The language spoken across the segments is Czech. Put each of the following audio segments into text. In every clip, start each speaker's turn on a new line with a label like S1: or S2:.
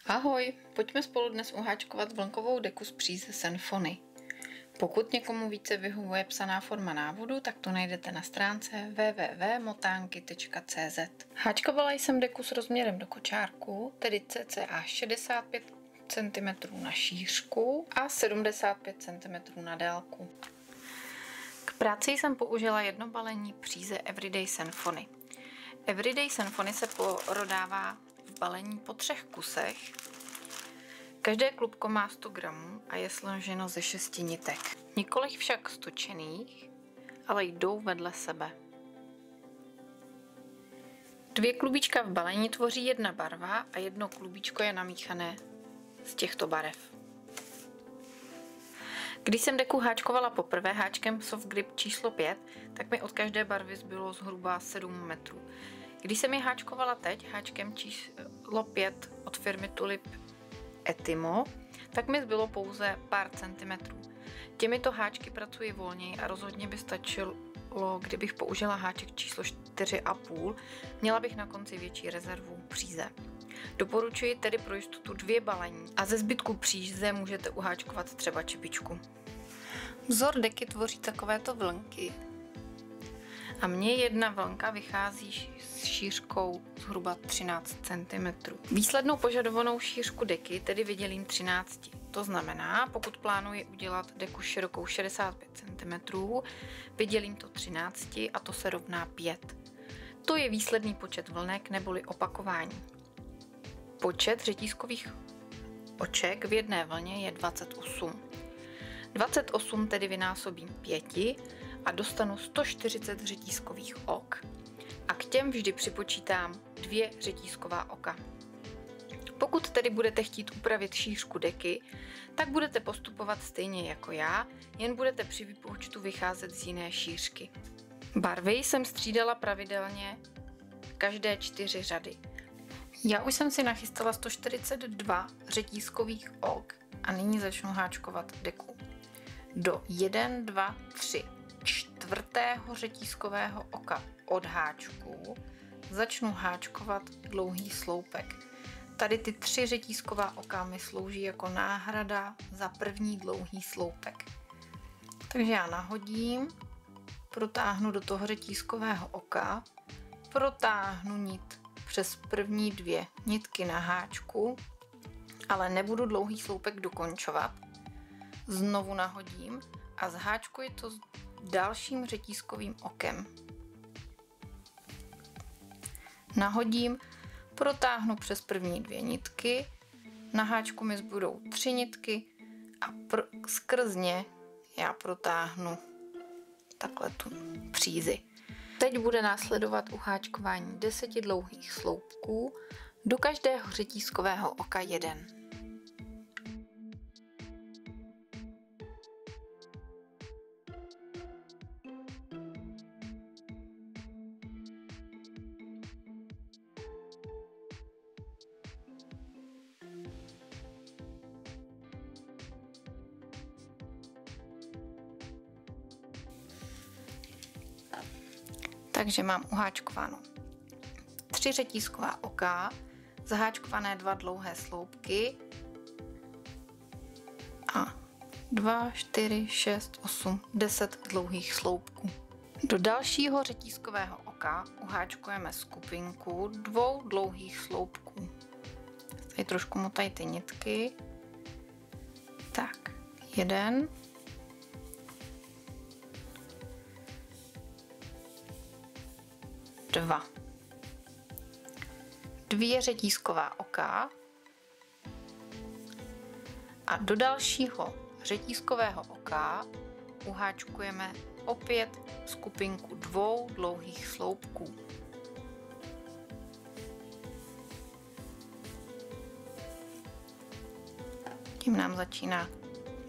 S1: Ahoj, pojďme spolu dnes uháčkovat vlnkovou deku z příze Senfony. Pokud někomu více vyhovuje psaná forma návodu, tak to najdete na stránce www.motánky.cz. Háčkovala jsem deku s rozměrem do kočárku, tedy cca 65 cm na šířku a 75 cm na délku. K práci jsem použila jedno balení příze Everyday Senfony. Everyday Senfony se prodává v balení po 3 kusech. Každé klubko má 100 gramů a je složeno ze 6 nitek. Nikoliv však stočených, ale jdou vedle sebe. 2 klubíčka v balení tvoří jedna barva a jedno klubíčko je namíchané z těchto barev. Když jsem deku háčkovala poprvé háčkem Soft Grip číslo 5, tak mi od každé barvy zbylo zhruba 7 metrů. Když jsem je háčkovala teď háčkem číslo 5 od firmy Tulip Etimo, tak mi zbylo pouze pár centimetrů. Těmito háčky pracuji volněji a rozhodně by stačilo, kdybych použila háček číslo 4,5, měla bych na konci větší rezervu příze. Doporučuji tedy pro jistotu 2 balení a ze zbytku příze můžete uháčkovat třeba čepičku. Vzor deky tvoří takovéto vlnky a mně jedna vlnka vychází s šířkou zhruba 13 cm. Výslednou požadovanou šířku deky tedy vydělím 13. To znamená, pokud plánuji udělat deku širokou 65 cm, vydělím to 13 a to se rovná 5. To je výsledný počet vlnek neboli opakování. Počet řetízkových oček v jedné vlně je 28. 28 tedy vynásobím 5 a dostanu 140 řetízkových ok. A k těm vždy připočítám 2 řetízková oka. Pokud tedy budete chtít upravit šířku deky, tak budete postupovat stejně jako já, jen budete při výpočtu vycházet z jiné šířky. Barvy jsem střídala pravidelně každé 4 řady. Já už jsem si nachystala 142 řetízkových ok a nyní začnu háčkovat deku. Do 1, 2, 3 čtvrtého řetízkového oka od háčku začnu háčkovat dlouhý sloupek. Tady ty 3 řetízková oka mi slouží jako náhrada za první dlouhý sloupek. Takže já nahodím, protáhnu do toho řetízkového oka, protáhnu nit přes první 2 nitky na háčku, ale nebudu dlouhý sloupek dokončovat. Znovu nahodím a zháčkuji to s dalším řetízkovým okem. Nahodím, protáhnu přes první 2 nitky, na háčku mi zbudou 3 nitky a skrz ně já protáhnu takhle tu přízi. Teď bude následovat uháčkování 10 dlouhých sloupků, do každého řetízkového oka 1. Takže mám uháčkováno 3 řetízková oka, zaháčkované 2 dlouhé sloupky a 2, 4, 6, 8, 10 dlouhých sloupků. Do dalšího řetízkového oka uháčkujeme skupinku 2 dlouhých sloupků. Tady trošku motají ty nitky. Tak, 1. 2 řetízková oka a do dalšího řetízkového oka uháčkujeme opět skupinku 2 dlouhých sloupků. Tím nám začíná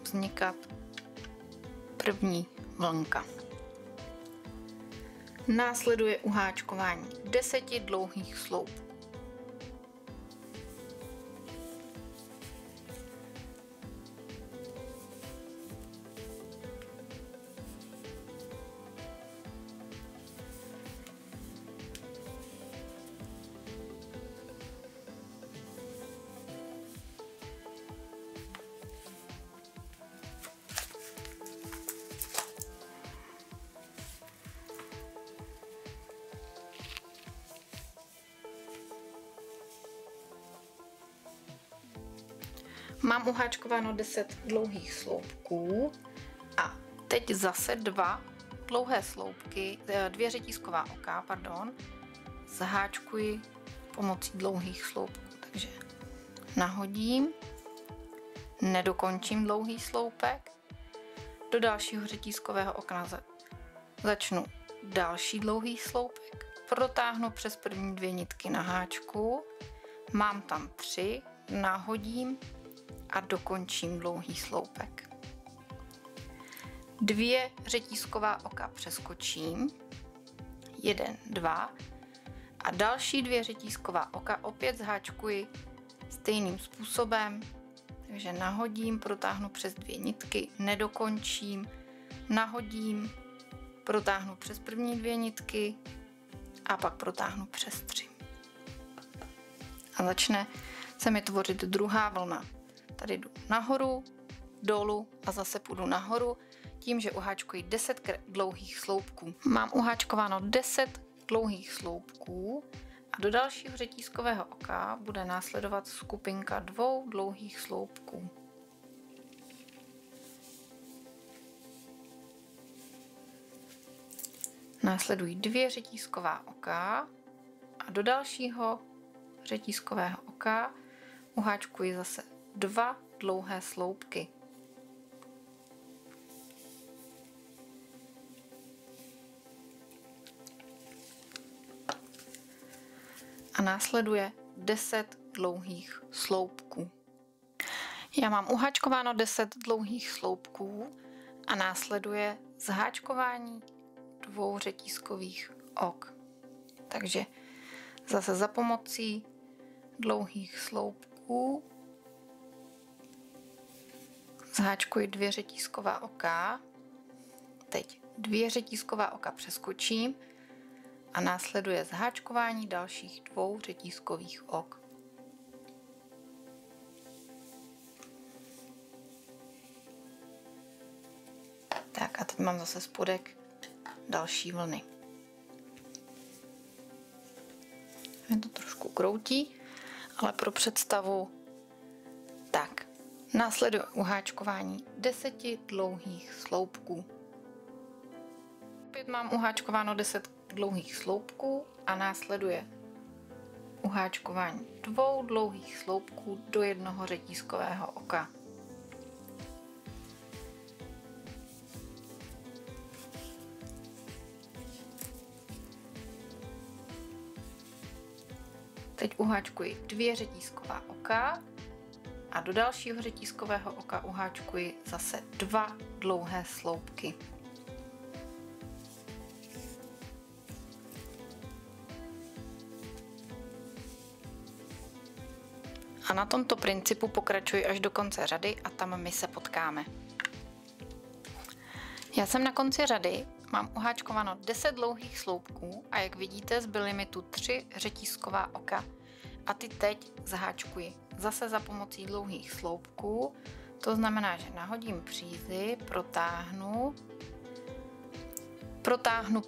S1: vznikat první vlnka. Následuje uháčkování 10 dlouhých sloupků. Mám uháčkováno 10 dlouhých sloupků a teď zase 2 dlouhé sloupky, 2 řetízková oka, zaháčkuji pomocí dlouhých sloupků. Takže nahodím, nedokončím dlouhý sloupek, do dalšího řetízkového okna začnu další dlouhý sloupek, protáhnu přes první 2 nitky na háčku, mám tam 3, nahodím a dokončím dlouhý sloupek. 2 řetízková oka přeskočím, 1, 2 a další 2 řetízková oka opět zháčkuji stejným způsobem, takže nahodím, protáhnu přes 2 nitky, nedokončím, nahodím, protáhnu přes první 2 nitky a pak protáhnu přes 3. A začne se mi tvořit druhá vlna. Tady jdu nahoru, dolů a zase půjdu nahoru tím, že uháčkuji 10 dlouhých sloupků. Mám uháčkováno 10 dlouhých sloupků a do dalšího řetízkového oka bude následovat skupinka 2 dlouhých sloupků. Následují 2 řetízková oka a do dalšího řetízkového oka uháčkuji zase 2 dlouhé sloupky. A následuje 10 dlouhých sloupků. Já mám uháčkováno 10 dlouhých sloupků a následuje zháčkování 2 řetízkových ok. Takže zase za pomocí dlouhých sloupků zháčkuji 2 řetízková oka, teď 2 řetízková oka přeskočím a následuje zháčkování dalších 2 řetízkových ok. Tak a teď mám zase spodek další vlny. Mě to trošku kroutí, ale pro představu tak. Následuje uháčkování 10 dlouhých sloupků. Opět mám uháčkováno 10 dlouhých sloupků a následuje uháčkování 2 dlouhých sloupků do jednoho řetízkového oka. Teď uháčkuji 2 řetízková oka a do dalšího řetízkového oka uháčkuji zase 2 dlouhé sloupky. A na tomto principu pokračuji až do konce řady a tam my se potkáme. Já jsem na konci řady, mám uháčkováno 10 dlouhých sloupků a jak vidíte, zbyly mi tu 3 řetízková oka. A ty teď zaháčkuji zase za pomocí dlouhých sloupků. To znamená, že nahodím přízy, protáhnu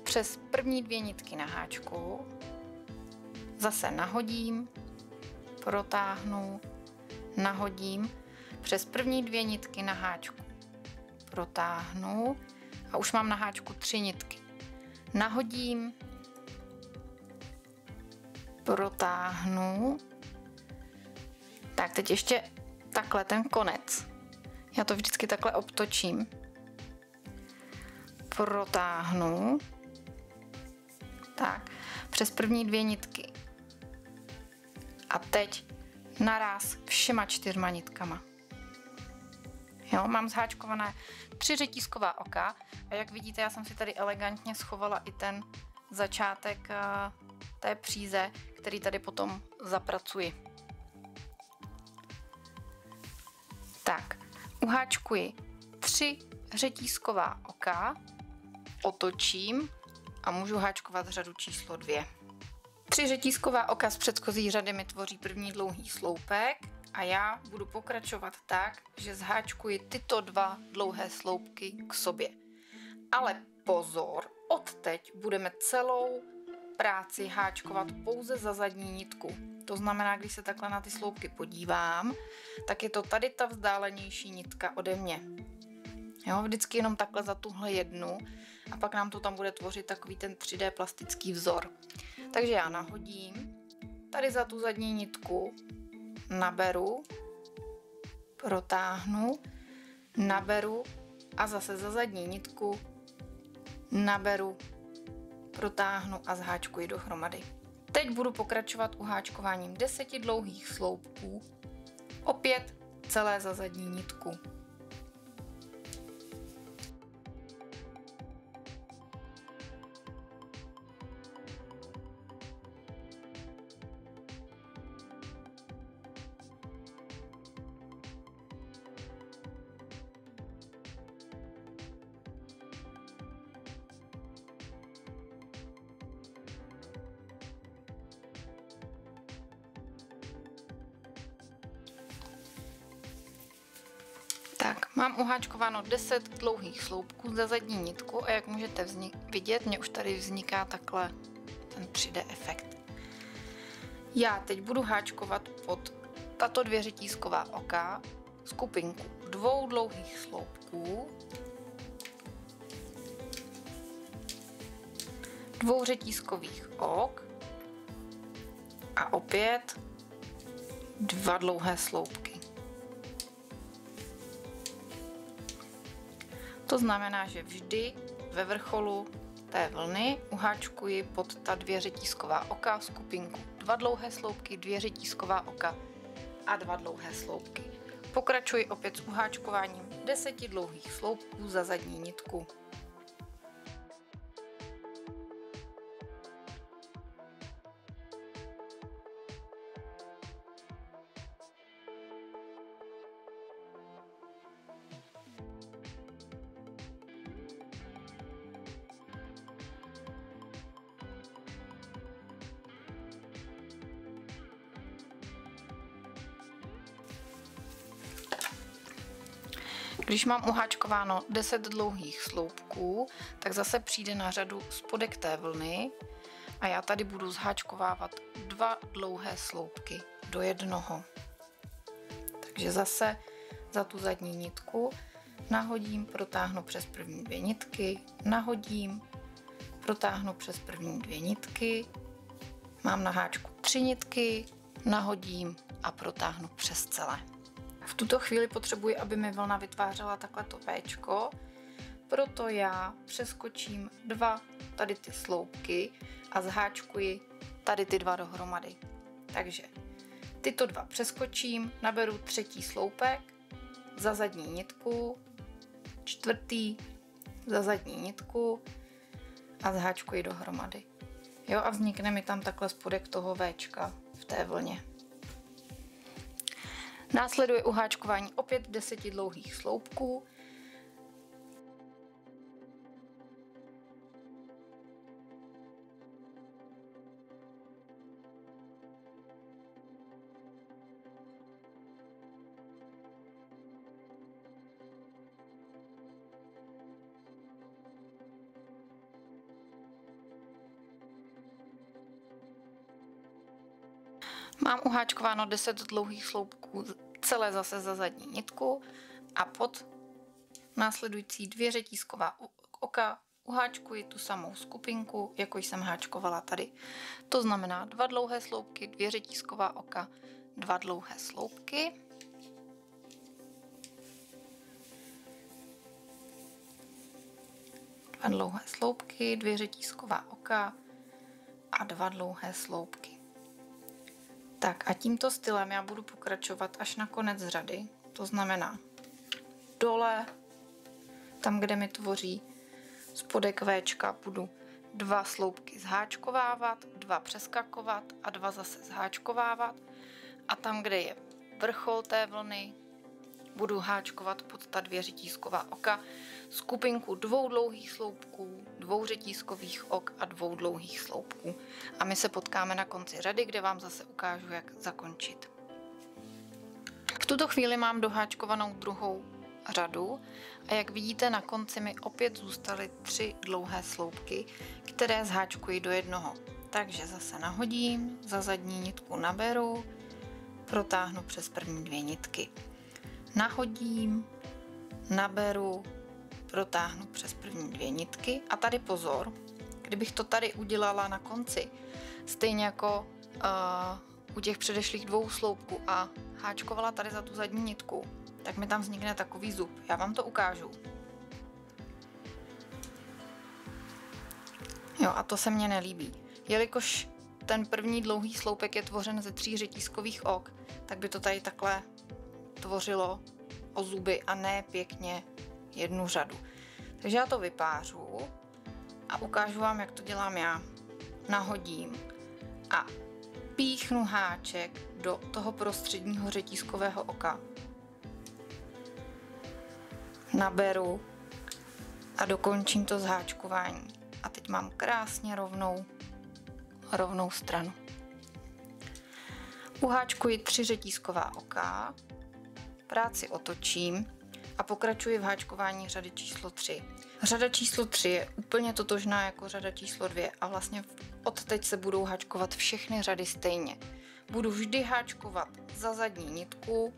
S1: přes první 2 nitky na háčku, zase nahodím, protáhnu, nahodím přes první 2 nitky na háčku, protáhnu a už mám na háčku 3 nitky. Nahodím, protáhnu. Tak teď ještě takhle ten konec. Já to vždycky takhle obtočím. Protáhnu. Tak, přes první 2 nitky. A teď naráz všema 4 nitkama. Jo, mám zháčkované 3 řetízková oka a jak vidíte, já jsem si tady elegantně schovala i ten začátek té příze, který tady potom zapracuji. Tak, uháčkuji 3 řetízková oka, otočím a můžu háčkovat řadu číslo 2. 3 řetízková oka z předchozí řady mi tvoří první dlouhý sloupek a já budu pokračovat tak, že zháčkuji tyto 2 dlouhé sloupky k sobě. Ale pozor, odteď budeme celou práci háčkovat pouze za zadní nitku. To znamená, když se takhle na ty sloupky podívám, tak je to tady ta vzdálenější nitka ode mě. Jo, vždycky jenom takhle za tuhle jednu a pak nám to tam bude tvořit takový ten 3D plastický vzor. Takže já nahodím, tady za tu zadní nitku naberu, protáhnu, naberu a zase za zadní nitku naberu, protáhnu a zháčkuji dohromady. Teď budu pokračovat uháčkováním 10 dlouhých sloupků, opět celé za zadní nitku. Tak, mám uháčkováno 10 dlouhých sloupků za zadní nitku a jak můžete vidět, mě už tady vzniká takhle ten 3D efekt. Já teď budu háčkovat pod tato 2 řetízková oka skupinku 2 dlouhých sloupků, 2 řetízkových ok a opět 2 dlouhé sloupky. To znamená, že vždy ve vrcholu té vlny uháčkuji pod ta 2 řetízková oka skupinku 2 dlouhé sloupky, 2 řetízková oka a 2 dlouhé sloupky. Pokračuji opět s uháčkováním 10 dlouhých sloupků za zadní nitku. Když mám uháčkováno 10 dlouhých sloupků, tak zase přijde na řadu spodek té vlny a já tady budu zháčkovávat 2 dlouhé sloupky do jednoho. Takže zase za tu zadní nitku nahodím, protáhnu přes první 2 nitky, nahodím, protáhnu přes první 2 nitky, mám na háčku 3 nitky, nahodím a protáhnu přes celé. V tuto chvíli potřebuji, aby mi vlna vytvářela takhle to Včko, proto já přeskočím 2 tady ty sloupky a zháčkuji tady ty 2 dohromady. Takže tyto 2 přeskočím, naberu 3. sloupek za zadní nitku, 4. za zadní nitku a zháčkuji dohromady. Jo, a vznikne mi tam takhle spodek toho Včka v té vlně. Následuje uháčkování opět 10 dlouhých sloupků. Mám uháčkováno 10 dlouhých sloupků celé zase za zadní nitku a pod následující 2 řetízková oka uháčkuji tu samou skupinku, jako jsem háčkovala tady. To znamená 2 dlouhé sloupky, 2 řetízková oka, 2 dlouhé sloupky. Dva dlouhé sloupky, 2 řetízková oka a 2 dlouhé sloupky. Tak a tímto stylem já budu pokračovat až na konec řady, to znamená dole, tam, kde mi tvoří spodek Včka, budu 2 sloupky zháčkovávat, 2 přeskakovat a 2 zase zháčkovávat a tam, kde je vrchol té vlny, budu háčkovat pod ta 2 řetízková oka skupinku 2 dlouhých sloupků, 2 řetízkových ok a 2 dlouhých sloupků. A my se potkáme na konci řady, kde vám zase ukážu, jak zakončit. V tuto chvíli mám doháčkovanou druhou řadu a jak vidíte, na konci mi opět zůstaly 3 dlouhé sloupky, které zháčkuji do jednoho. Takže zase nahodím, za zadní nitku naberu, protáhnu přes první 2 nitky. Nahodím, naberu, protáhnu přes první 2 nitky a tady pozor, kdybych to tady udělala na konci, stejně jako u těch předešlých 2 sloupků a háčkovala tady za tu zadní nitku, tak mi tam vznikne takový zub. Já vám to ukážu. Jo, a to se mně nelíbí. Jelikož ten první dlouhý sloupek je tvořen ze 3 řetízkových ok, tak by to tady takhle tvořilo o zuby a ne pěkně jednu řadu. Takže já to vypářu a ukážu vám, jak to dělám já. Nahodím a píchnu háček do toho prostředního řetízkového oka. Naberu a dokončím to zháčkování. A teď mám krásně rovnou stranu. Uháčkuji 3 řetízková oka, práci otočím a pokračuji v háčkování řady číslo 3. Řada číslo 3 je úplně totožná jako řada číslo 2 a vlastně od teď se budou háčkovat všechny řady stejně. Budu vždy háčkovat za zadní nitku,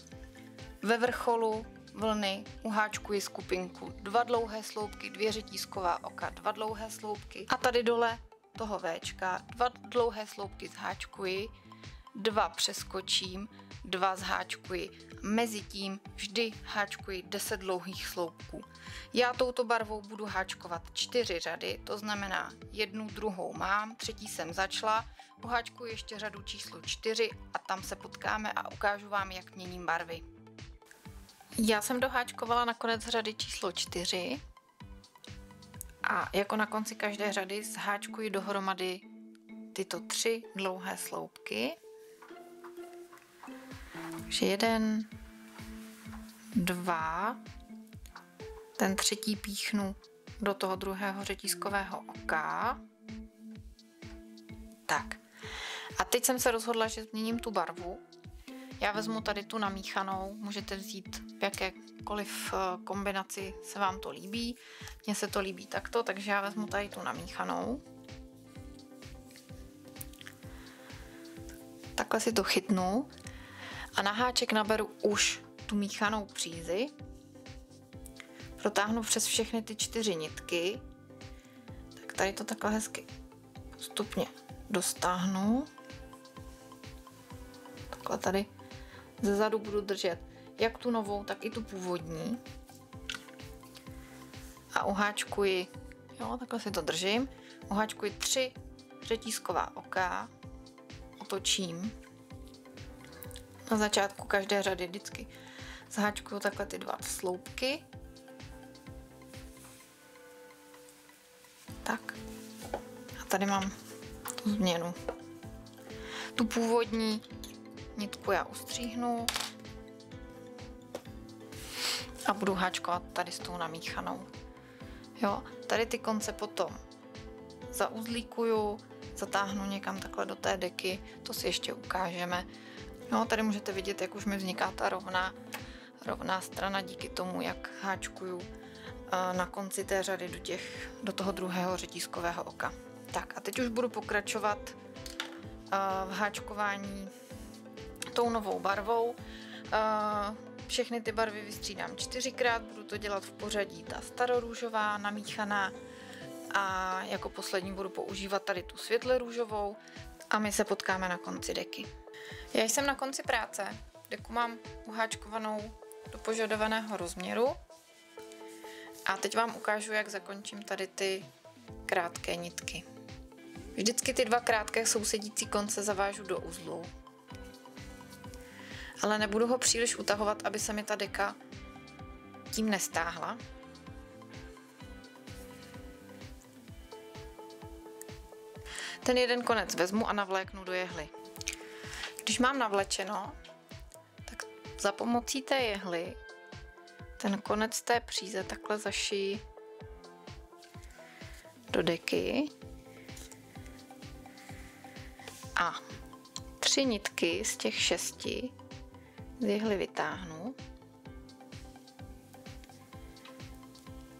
S1: ve vrcholu vlny uháčkuji skupinku 2 dlouhé sloupky, 2 řetízková oka, 2 dlouhé sloupky a tady dole toho Včka 2 dlouhé sloupky zháčkuji, 2 přeskočím, 2 zháčkuji. Mezitím vždy háčkuji 10 dlouhých sloupků. Já touto barvou budu háčkovat 4 řady, to znamená 1 druhou mám, 3 jsem začala, uháčkuji ještě řadu číslo 4 a tam se potkáme a ukážu vám, jak měním barvy. Já jsem doháčkovala na konec řady číslo 4 a jako na konci každé řady zháčkuji dohromady tyto 3 dlouhé sloupky. Takže 1, 2, ten třetí píchnu do toho druhého řetízkového oka. Tak. A teď jsem se rozhodla, že změním tu barvu. Já vezmu tady tu namíchanou, můžete vzít v jakékoliv kombinaci se vám to líbí. Mně se to líbí takto, takže já vezmu tady tu namíchanou. Takhle si to chytnu a na háček naberu už tu míchanou přízi. Protáhnu přes všechny ty 4 nitky. Tak tady to takhle hezky postupně dostáhnu. Takhle tady ze zadu budu držet jak tu novou, tak i tu původní. A uháčkuji, jo, takhle si to držím, uháčkuji 3 řetízková oka, otočím. Na začátku každé řady vždycky zháčkuju takhle ty 2 sloupky. Tak. A tady mám tu změnu. Tu původní nitku já ustříhnu a budu háčkovat tady s tou namíchanou. Jo, tady ty konce potom zauzlíkuju, zatáhnu někam takhle do té deky, to si ještě ukážeme. No, tady můžete vidět, jak už mi vzniká ta rovná strana díky tomu, jak háčkuju na konci té řady do toho druhého řetízkového oka. Tak a teď už budu pokračovat v háčkování tou novou barvou. Všechny ty barvy vystřídám 4krát, budu to dělat v pořadí ta starorůžová, namíchaná a jako poslední budu používat tady tu světle růžovou a my se potkáme na konci deky. Já jsem na konci práce, deku mám uháčkovanou do požadovaného rozměru a teď vám ukážu, jak zakončím tady ty krátké nitky. Vždycky ty 2 krátké sousedící konce zavážu do uzlu. Ale nebudu ho příliš utahovat, aby se mi ta deka tím nestáhla. Ten jeden konec vezmu a navléknu do jehly. Když mám navlečeno, tak za pomocí té jehly ten konec té příze takhle zašiji do deky a 3 nitky z těch 6 z jehly vytáhnu.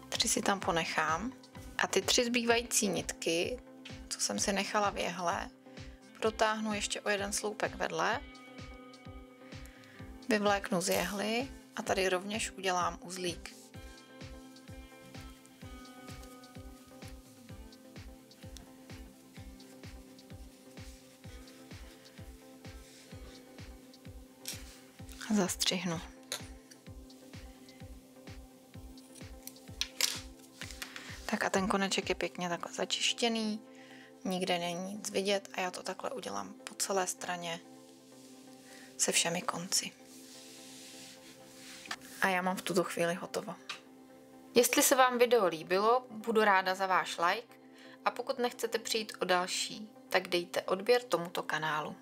S1: 3 si tam ponechám a ty 3 zbývající nitky co jsem si nechala v jehle, protáhnu ještě o jeden sloupek vedle, vyvléknu z jehly a tady rovněž udělám uzlík. A zastřihnu. Tak a ten koneček je pěkně takhle začištěný, nikde není nic vidět a já to takhle udělám po celé straně se všemi konci. A já mám v tuto chvíli hotovo. Jestli se vám video líbilo, budu ráda za váš like a pokud nechcete přijít o další, tak dejte odběr tomuto kanálu.